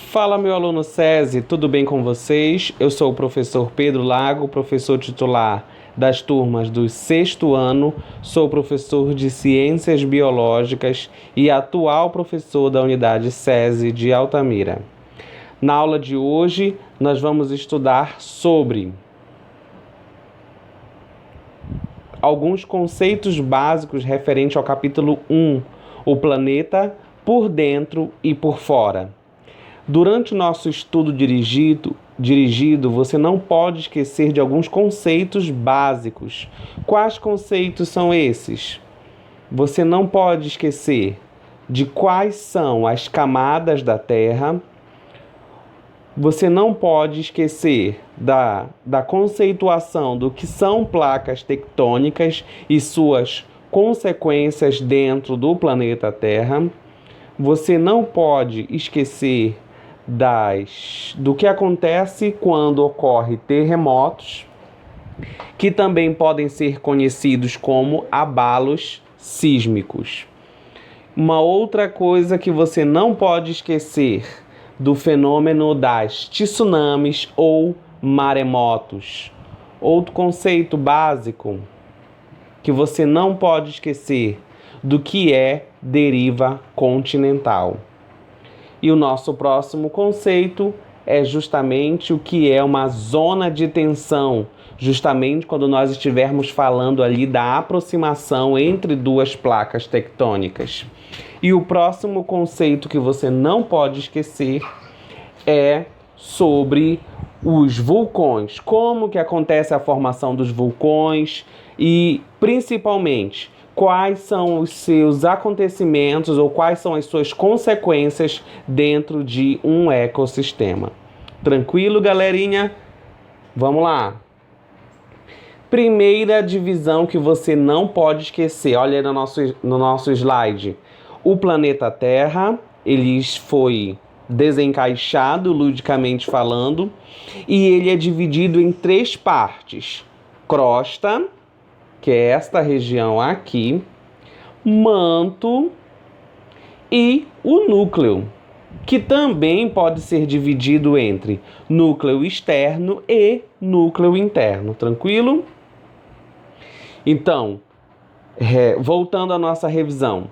Fala, meu aluno SESI, tudo bem com vocês? Eu sou o professor Pedro Lago, professor titular das turmas do sexto ano, sou professor de Ciências Biológicas e atual professor da unidade SESI de Altamira. Na aula de hoje, nós vamos estudar sobre alguns conceitos básicos referentes ao capítulo 1, o planeta por dentro e por fora. Durante o nosso estudo dirigido, você não pode esquecer de alguns conceitos básicos. Quais conceitos são esses? Você não pode esquecer de quais são as camadas da Terra. Você não pode esquecer da conceituação do que são placas tectônicas e suas consequências dentro do planeta Terra. Você não pode esquecer do que acontece quando ocorre terremotos, que também podem ser conhecidos como abalos sísmicos. Uma outra coisa que você não pode esquecer do fenômeno das tsunamis ou maremotos. Outro conceito básico que você não pode esquecer do que é deriva continental. E o nosso próximo conceito é justamente o que é uma zona de tensão, justamente quando nós estivermos falando ali da aproximação entre duas placas tectônicas. E o próximo conceito que você não pode esquecer é sobre os vulcões, como que acontece a formação dos vulcões e, principalmente, quais são os seus acontecimentos ou quais são as suas consequências dentro de um ecossistema. Tranquilo, galerinha? Vamos lá. Primeira divisão que você não pode esquecer, olha aí no nosso slide. O planeta Terra, ele foi desencaixado, ludicamente falando, e ele é dividido em 3 partes. Crosta, que é esta região aqui, manto e o núcleo, que também pode ser dividido entre núcleo externo e núcleo interno, tranquilo? Então, voltando à nossa revisão,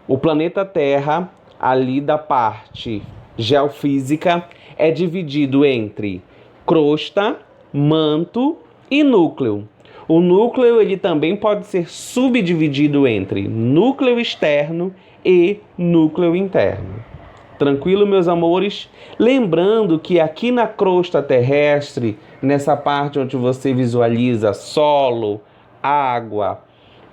o planeta Terra, ali da parte geofísica, é dividido entre crosta, manto e núcleo. O núcleo ele também pode ser subdividido entre núcleo externo e núcleo interno. Tranquilo, meus amores? Lembrando que aqui na crosta terrestre, nessa parte onde você visualiza solo, água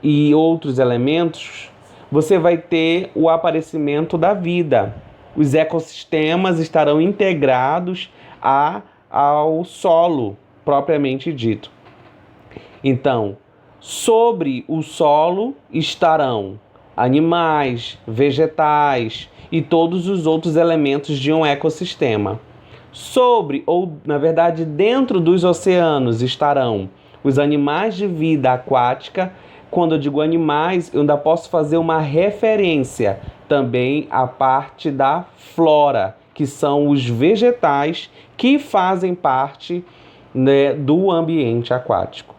e outros elementos, você vai ter o aparecimento da vida. Os ecossistemas estarão integrados ao solo, propriamente dito. Então, sobre o solo estarão animais, vegetais e todos os outros elementos de um ecossistema. Dentro dos oceanos estarão os animais de vida aquática. Quando eu digo animais, eu ainda posso fazer uma referência também à parte da flora, que são os vegetais que fazem parte, né, do ambiente aquático.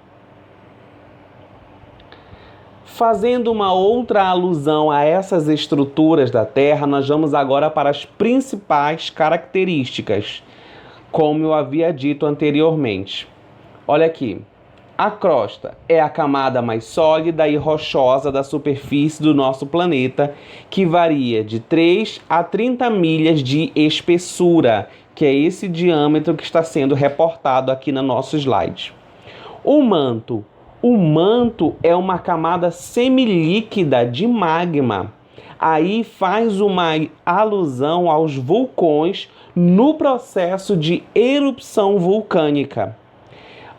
Fazendo uma outra alusão a essas estruturas da Terra, nós vamos agora para as principais características, como eu havia dito anteriormente. Olha aqui, a crosta é a camada mais sólida e rochosa da superfície do nosso planeta, que varia de 3 a 30 milhas de espessura, que é esse diâmetro que está sendo reportado aqui no nosso slide. O manto é uma camada semilíquida de magma. Aí faz uma alusão aos vulcões no processo de erupção vulcânica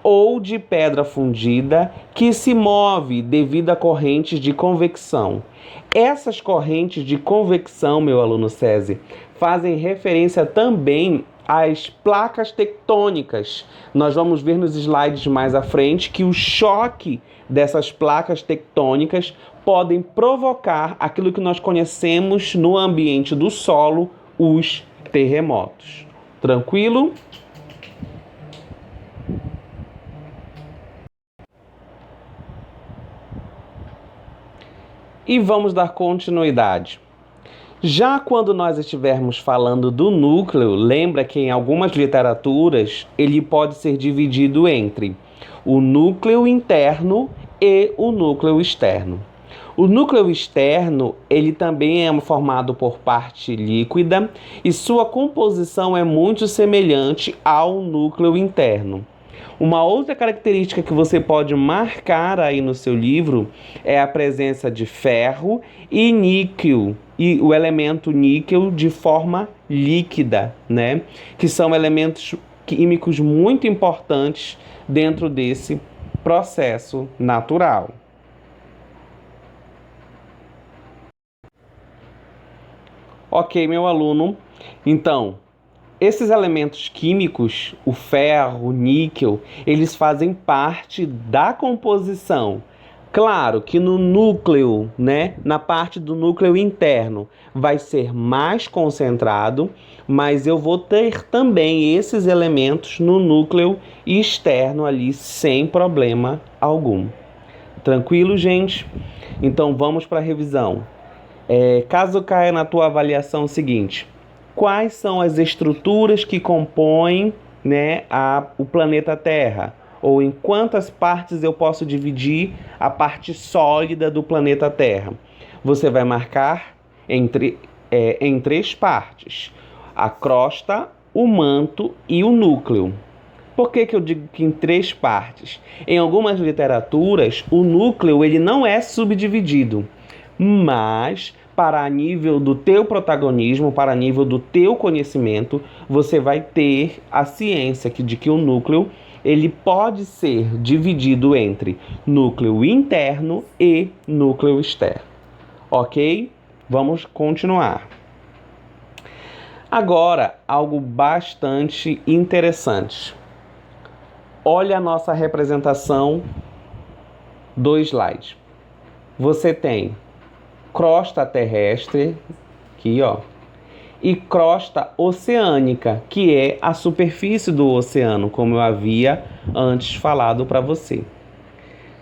ou de pedra fundida que se move devido a correntes de convecção. Essas correntes de convecção, meu aluno SESI, fazem referência também as placas tectônicas. Nós vamos ver nos slides mais à frente que o choque dessas placas tectônicas podem provocar aquilo que nós conhecemos no ambiente do solo, os terremotos. Tranquilo? E vamos dar continuidade. Já quando nós estivermos falando do núcleo, lembra que em algumas literaturas ele pode ser dividido entre o núcleo interno e o núcleo externo. O núcleo externo, ele também é formado por parte líquida e sua composição é muito semelhante ao núcleo interno. Uma outra característica que você pode marcar aí no seu livro é a presença de ferro e níquel, e o elemento níquel de forma líquida, né? Que são elementos químicos muito importantes dentro desse processo natural. Ok, meu aluno. Então, esses elementos químicos, o ferro, o níquel, eles fazem parte da composição. Claro que no núcleo, né, na parte do núcleo interno, vai ser mais concentrado, mas eu vou ter também esses elementos no núcleo externo ali, sem problema algum. Tranquilo, gente? Então vamos para a revisão. Caso caia na tua avaliação o seguinte: quais são as estruturas que compõem, né, o planeta Terra? Ou em quantas partes eu posso dividir a parte sólida do planeta Terra? Você vai marcar em três partes: a crosta, o manto e o núcleo. Por que eu digo que em três partes? Em algumas literaturas, o núcleo ele não é subdividido, mas para nível do teu protagonismo, para nível do teu conhecimento, você vai ter a ciência de que o núcleo ele pode ser dividido entre núcleo interno e núcleo externo. Ok? Vamos continuar. Agora, algo bastante interessante. Olha a nossa representação do slide. Você tem crosta terrestre, aqui ó, e crosta oceânica, que é a superfície do oceano, como eu havia antes falado para você.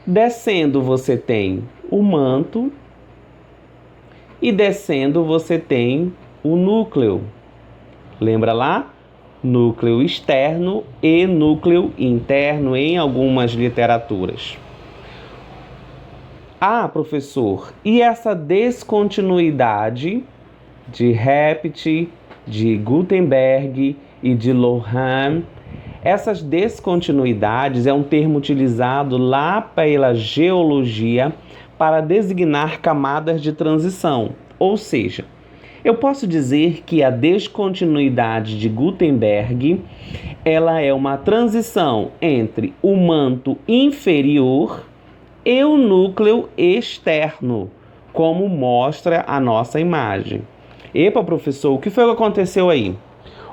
Descendo você tem o manto e descendo você tem o núcleo. Lembra lá? Núcleo externo e núcleo interno em algumas literaturas. Ah, professor, e essa descontinuidade de Hept, de Gutenberg e de Lohan? Essas descontinuidades é um termo utilizado lá pela geologia para designar camadas de transição. Ou seja, eu posso dizer que a descontinuidade de Gutenberg ela é uma transição entre o manto inferior e o núcleo externo, como mostra a nossa imagem. Epa, professor, o que foi que aconteceu aí?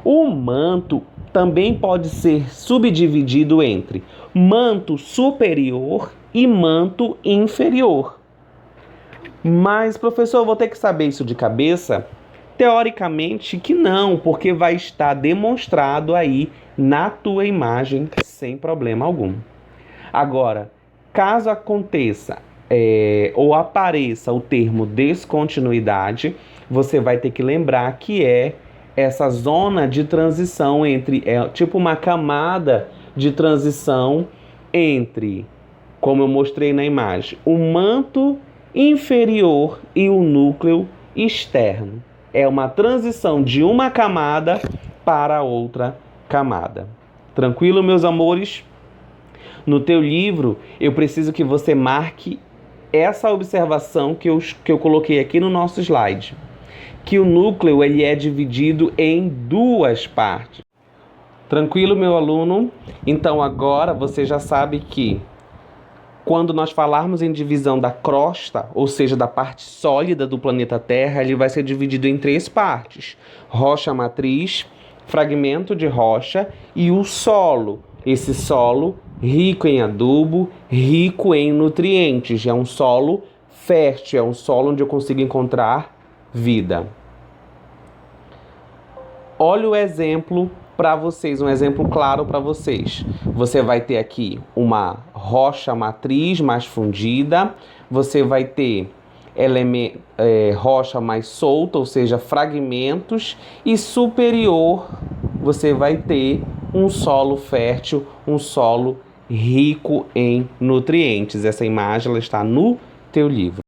O manto também pode ser subdividido entre manto superior e manto inferior. Mas, professor, eu vou ter que saber isso de cabeça? Teoricamente que não, porque vai estar demonstrado aí na tua imagem sem problema algum. Agora, caso aconteça ou apareça o termo descontinuidade, você vai ter que lembrar que é essa zona de transição entre, tipo uma camada de transição entre, como eu mostrei na imagem, o manto inferior e o núcleo externo. É uma transição de uma camada para outra camada. Tranquilo, meus amores? No teu livro, eu preciso que você marque essa observação que eu coloquei aqui no nosso slide. Que o núcleo ele é dividido em duas partes. Tranquilo, meu aluno? Então agora você já sabe que quando nós falarmos em divisão da crosta, ou seja, da parte sólida do planeta Terra, ele vai ser dividido em três partes: rocha matriz, fragmento de rocha e o solo. Esse solo rico em adubo, rico em nutrientes. É um solo fértil, é um solo onde eu consigo encontrar vida. Olha o exemplo para vocês, um exemplo claro para vocês. Você vai ter aqui uma rocha matriz mais fundida, você vai ter rocha mais solta, ou seja, fragmentos, e superior você vai ter um solo fértil, um solo rico em nutrientes. Essa imagem ela está no teu livro.